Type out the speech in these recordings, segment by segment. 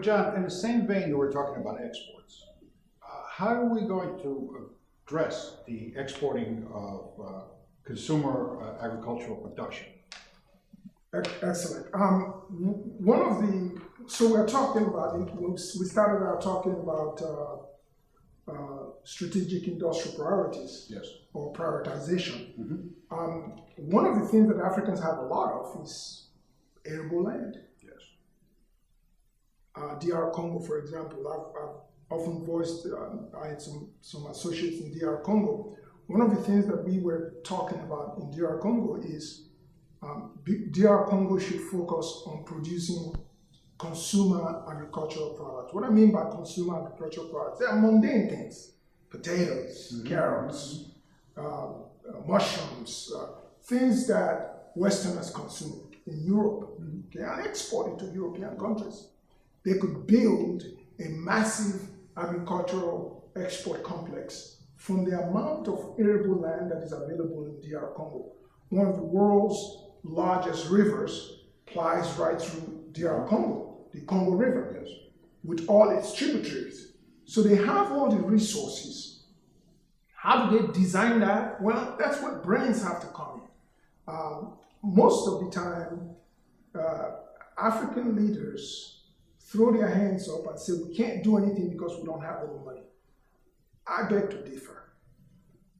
John, in the same vein that we're talking about exports, how are we going to address the exporting of consumer agricultural production? Excellent. One of the, so we're talking about, we started out talking about strategic industrial priorities. Yes. Or prioritization. Mm-hmm. One of the things that Africans have a lot of is arable land. Yes. DR Congo, for example, I've often voiced, I had some associates in DR Congo. One of the things that we were talking about in DR Congo is DR Congo should focus on producing consumer agricultural products. What I mean by consumer agricultural products, they are mundane things: potatoes, mm-hmm. carrots, mushrooms, things that Westerners consume in Europe, mm-hmm. okay, and export into European countries. They could build a massive agricultural export complex from the amount of arable land that is available in DR Congo. One of the world's largest rivers plies right through DR Congo, the Congo River, yes, with all its tributaries. So they have all the resources. How do they design that? Well, that's what brains have to come in. Most of the time, African leaders throw their hands up and say, we can't do anything because we don't have any money. I beg to differ.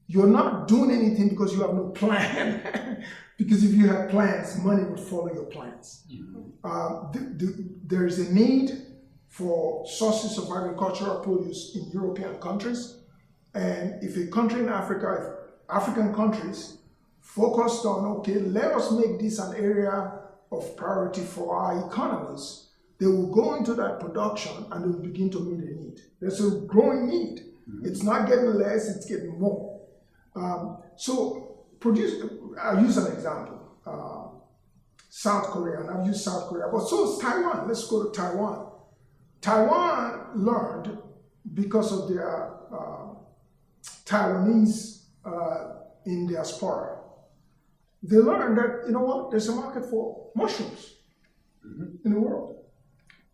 You're not doing anything because you have no plan. Because if you had plans, money would follow your plans. Mm-hmm. There is a need for sources of agricultural produce in European countries. And if a country in Africa, if African countries focused on, okay, let us make this an area of priority for our economies, they will go into that production and they will begin to meet a need. There's a growing need. Mm-hmm. It's not getting less, it's getting more. I'll use an example. South Korea, and I've used South Korea, but so is Taiwan. Let's go to Taiwan. Taiwan learned, because of their Taiwanese in diaspora, they learned that, you know what, there's a market for mushrooms mm-hmm. in the world.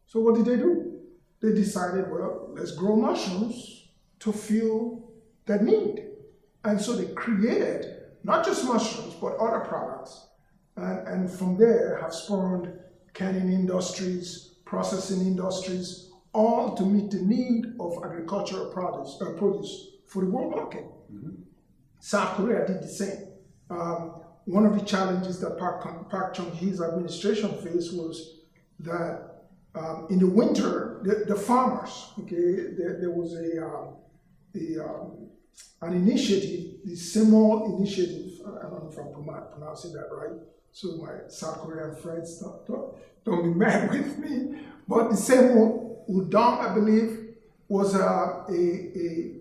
So what did they do? They decided, well, let's grow mushrooms to fill that need. And so they created not just mushrooms, but other products. And from there have spawned canning industries, processing industries, all to meet the need of agricultural produce for the world market. Mm-hmm. South Korea did the same. One of the challenges that Park Chung-hee's administration faced was that in the winter, the farmers, okay, there was an initiative, the Semol initiative, I don't know if I'm pronouncing that right, so my South Korean friends don't be mad with me, but the Semol Udon, I believe, was a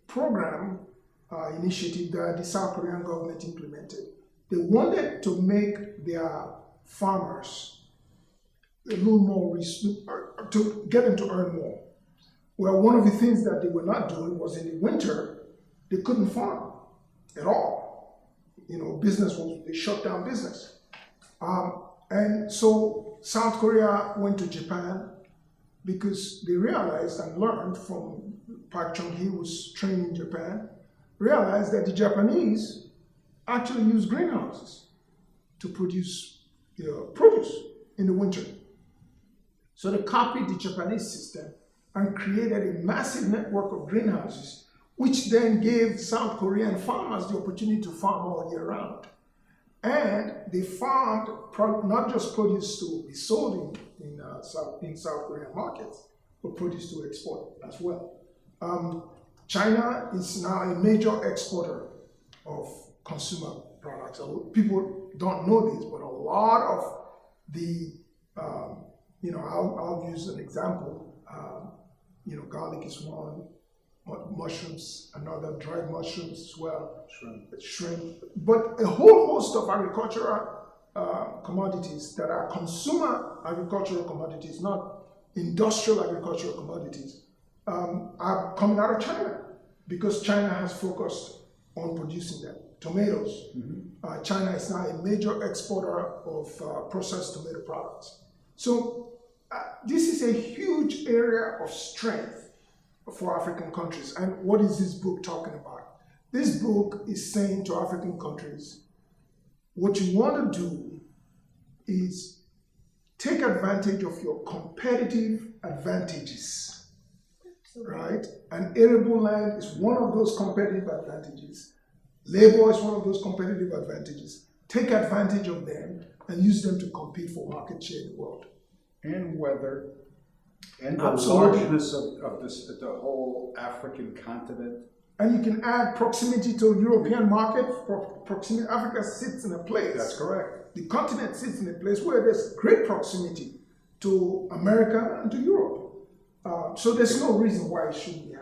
program initiative that the South Korean government implemented. They wanted to make their farmers a little more, to get them to earn more. Well, one of the things that they were not doing was in the winter, they couldn't farm at all. You know, they shut down business. And so South Korea went to Japan because they realized and learned from Park Chung-hee, was trained in Japan, realized that the Japanese actually use greenhouses to produce produce in the winter. So they copied the Japanese system and created a massive network of greenhouses, which then gave South Korean farmers the opportunity to farm all year round. And they farmed not just produce to be sold in South Korean markets, but produce to export as well. China is now a major exporter of consumer products. People don't know this, but a lot of the, I'll use an example. Garlic is one, mushrooms, another, dried mushrooms as well, shrimp. But a whole host of agricultural commodities that are consumer agricultural commodities, not industrial agricultural commodities, are coming out of China because China has focused on producing them. Tomatoes. Mm-hmm. China is now a major exporter of processed tomato products. So this is a huge area of strength for African countries. And what is this book talking about? This book is saying to African countries, what you want to do is take advantage of your competitive advantages, right? And arable land is one of those competitive advantages. Labor is one of those competitive advantages. Take advantage of them and use them to compete for market share in the world. And weather, and the Absolutely. largeness of this, the whole African continent. And you can add proximity to European market. Proximity, Africa sits in a place. That's correct. The continent sits in a place where there's great proximity to America and to Europe. So there's no reason why it shouldn't be